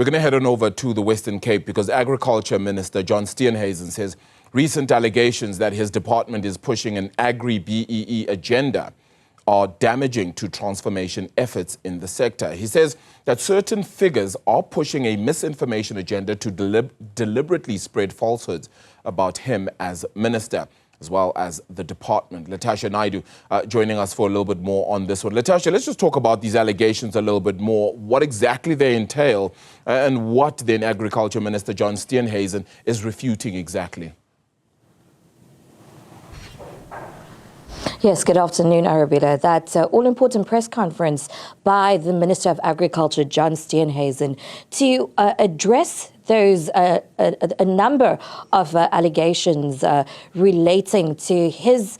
We're going to head on over to the Western Cape because Agriculture Minister John Steenhuisen says recent allegations that his department is pushing an AgriBEE agenda are damaging to transformation efforts in the sector. He says that certain figures are pushing a misinformation agenda to deliberately spread falsehoods about him as minister, as well as the department. Latashia, Naidoo joining us for a little bit more on this one. Latashia, let's just talk about these allegations a little bit more, what exactly they entail, and what then Agriculture Minister John Steenhuisen is refuting exactly. Yes, good afternoon, Arabella. That all-important press conference by the Minister of Agriculture, John Steenhuisen, to address those a number of allegations relating to his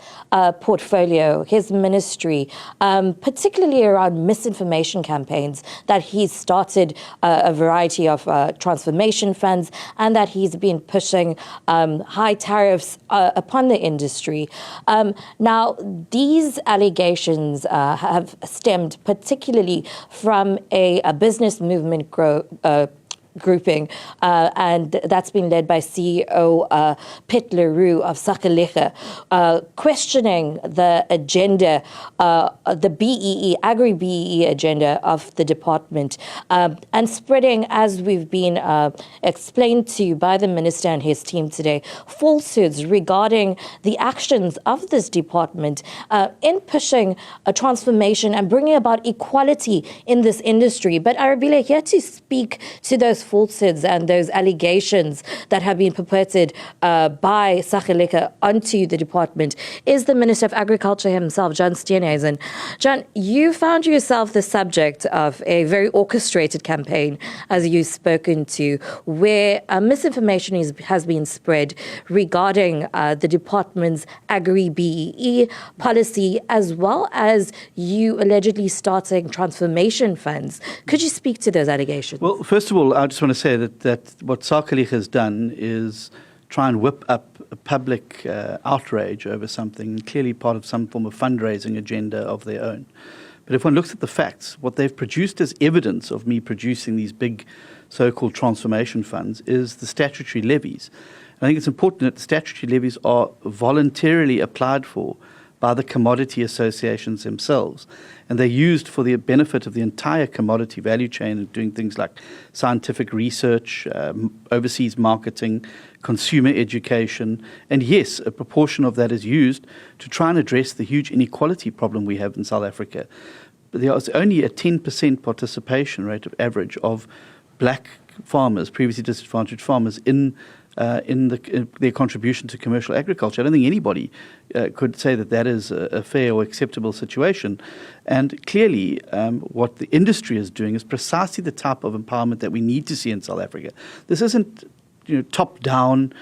portfolio, his ministry, particularly around misinformation campaigns, that he's started a variety of transformation funds and that he's been pushing high tariffs upon the industry. Now, these allegations have stemmed particularly from a business movement grouping, and that's been led by CEO Piet Leroux of Sakelicha, questioning the agenda, the BEE, AgriBEE agenda of the department, and spreading, as we've been explained to you by the minister and his team today, falsehoods regarding the actions of this department in pushing a transformation and bringing about equality in this industry. But Arabella, here to speak to those falsehoods and those allegations that have been purported by Sakelicha onto the department is the Minister of Agriculture himself, John Steenhuisen. John, you found yourself the subject of a very orchestrated campaign, as you've spoken to, where misinformation has been spread regarding the department's AgriBEE policy, as well as you allegedly starting transformation funds. Could you speak to those allegations? Well, first of all, I just want to say that what Sakelicha has done is try and whip up a public outrage over something, clearly part of some form of fundraising agenda of their own. But if one looks at the facts, what they've produced as evidence of me producing these big so-called transformation funds is the statutory levies. I think it's important that the statutory levies are voluntarily applied for by the commodity associations themselves. And they're used for the benefit of the entire commodity value chain and doing things like scientific research, overseas marketing, consumer education. And yes, a proportion of that is used to try and address the huge inequality problem we have in South Africa. But there is only a 10% participation rate of average of black farmers, previously disadvantaged farmers, in their contribution to commercial agriculture. I don't think anybody could say that that is a fair or acceptable situation. And clearly, what the industry is doing is precisely the type of empowerment that we need to see in South Africa. This isn't, top-down,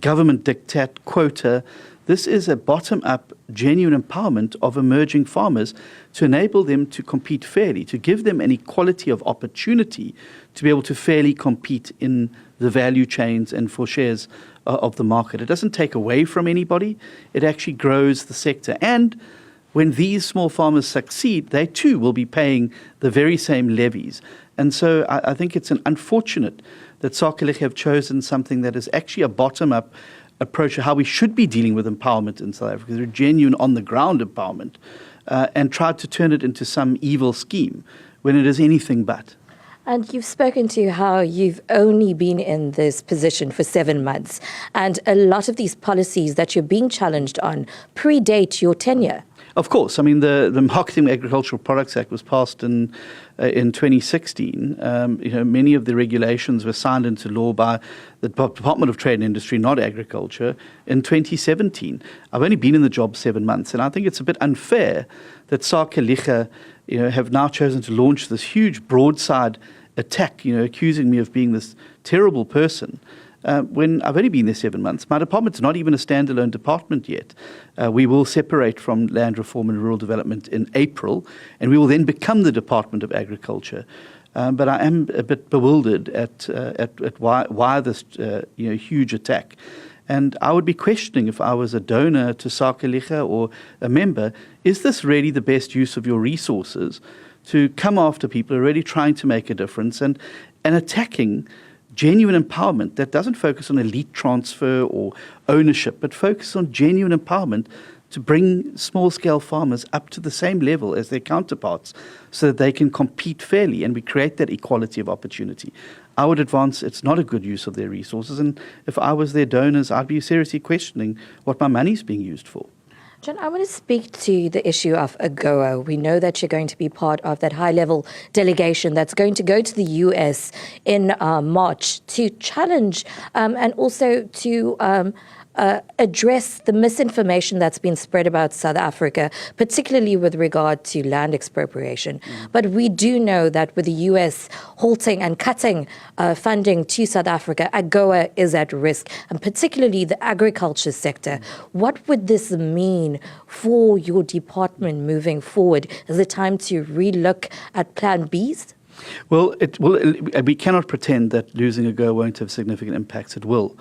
government diktat, quota. This is a bottom-up, genuine empowerment of emerging farmers to enable them to compete fairly, to give them an equality of opportunity to be able to fairly compete in the value chains and for shares of the market. It doesn't take away from anybody. It actually grows the sector. And when these small farmers succeed, they too will be paying the very same levies. And so I think it's unfortunate that Sakelicha have chosen something that is actually a bottom-up approach to how we should be dealing with empowerment in South Africa, a genuine on-the-ground empowerment, and tried to turn it into some evil scheme when it is anything but. And you've spoken to how you've only been in this position for 7 months, and a lot of these policies that you're being challenged on predate your tenure. Of course. I mean, the Marketing Agricultural Products Act was passed in 2016. Many of the regulations were signed into law by the Department of Trade and Industry, not Agriculture, in 2017. I've only been in the job 7 months, and I think it's a bit unfair that Sakelicha, have now chosen to launch this huge broadside attack, accusing me of being this terrible person. When I've only been there 7 months. My department's not even a standalone department yet. We will separate from Land Reform and Rural Development in April, and we will then become the Department of Agriculture. But I am a bit bewildered at why this huge attack. And I would be questioning, if I was a donor to Sakelicha or a member, is this really the best use of your resources to come after people who are really trying to make a difference? And and attacking genuine empowerment that doesn't focus on elite transfer or ownership, but focus on genuine empowerment to bring small-scale farmers up to the same level as their counterparts so that they can compete fairly and we create that equality of opportunity. I would advance it's not a good use of their resources, and if I was their donors, I'd be seriously questioning what my money's being used for. John, I want to speak to the issue of Agoa. We know that you're going to be part of that high-level delegation that's going to go to the U.S. in March to challenge and also to address the misinformation that's been spread about South Africa, particularly with regard to land expropriation. But we do know that with the U.S. halting and cutting funding to South Africa, Agoa is at risk, and particularly the agriculture sector. What would this mean for your department moving forward? Is it time to relook at Plan Bs? Well, we cannot pretend that losing Agoa won't have significant impacts. It will.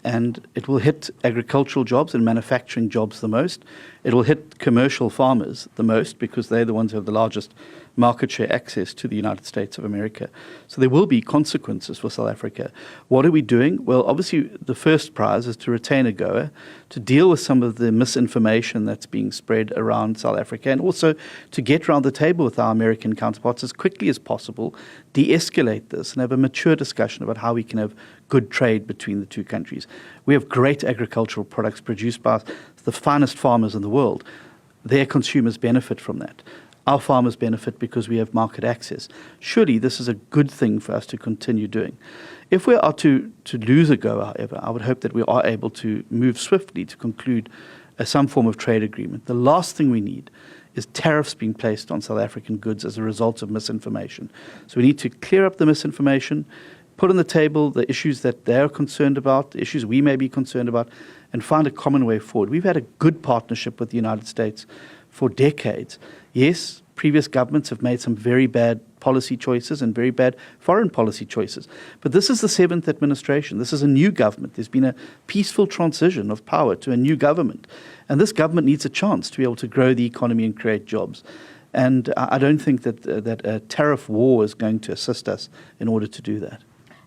And it will hit agricultural jobs and manufacturing jobs the most. It will hit commercial farmers the most because they're the ones who have the largest market share access to the United States of America. So there will be consequences for South Africa. What are we doing? Well, obviously, the first prize is to retain Agoa, to deal with some of the misinformation that's being spread around South Africa, and also to get around the table with our American counterparts as quickly as possible, de-escalate this, and have a mature discussion about how we can have good trade between the two countries. We have great agricultural products produced by the finest farmers in the world. Their consumers benefit from that. Our farmers benefit because we have market access. Surely this is a good thing for us to continue doing. If we are to lose Agoa, however, I would hope that we are able to move swiftly to conclude some form of trade agreement. The last thing we need is tariffs being placed on South African goods as a result of misinformation. So we need to clear up the misinformation, put on the table the issues that they're concerned about, the issues we may be concerned about, and find a common way forward. We've had a good partnership with the United States for decades. Yes, previous governments have made some very bad policy choices and very bad foreign policy choices. But this is the 7th administration. This is a new government. There's been a peaceful transition of power to a new government. And this government needs a chance to be able to grow the economy and create jobs. And I don't think that a tariff war is going to assist us in order to do that.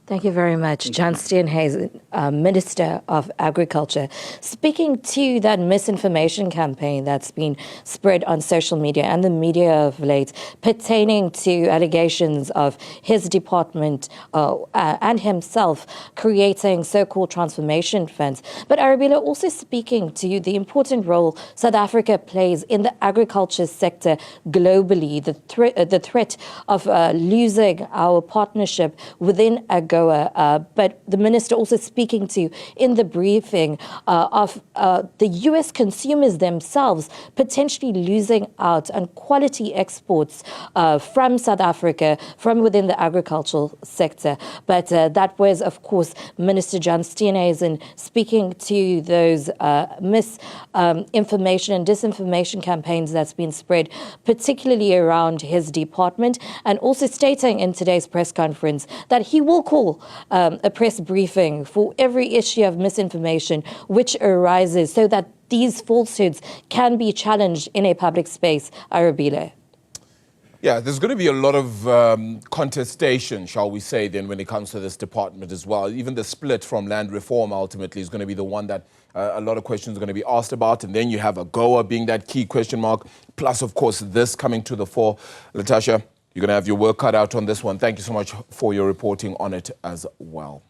Thank you very much. John Steenhuisen, Minister of Agriculture, speaking to that misinformation campaign that's been spread on social media and the media of late, pertaining to allegations of his department and himself creating so-called transformation funds. But Arabella, also speaking to the important role South Africa plays in the agriculture sector globally, the threat of losing our partnership within Agoa. But the minister also speaking to in the briefing of the U.S. consumers themselves potentially losing out on quality exports from South Africa, from within the agricultural sector. But that was, of course, Minister John Steenhuisen speaking to those misinformation and disinformation campaigns that's been spread, particularly around his department, and also stating in today's press conference that he will call a press briefing for every issue of misinformation which arises so that these falsehoods can be challenged in a public space. Arabella. Yeah, there's going to be a lot of contestation, shall we say, then when it comes to this department as well. Even the split from land reform ultimately is going to be the one that a lot of questions are going to be asked about. And then you have Agoa being that key question mark, plus, of course, this coming to the fore. Latashia, you're going to have your work cut out on this one. Thank you so much for your reporting on it as well.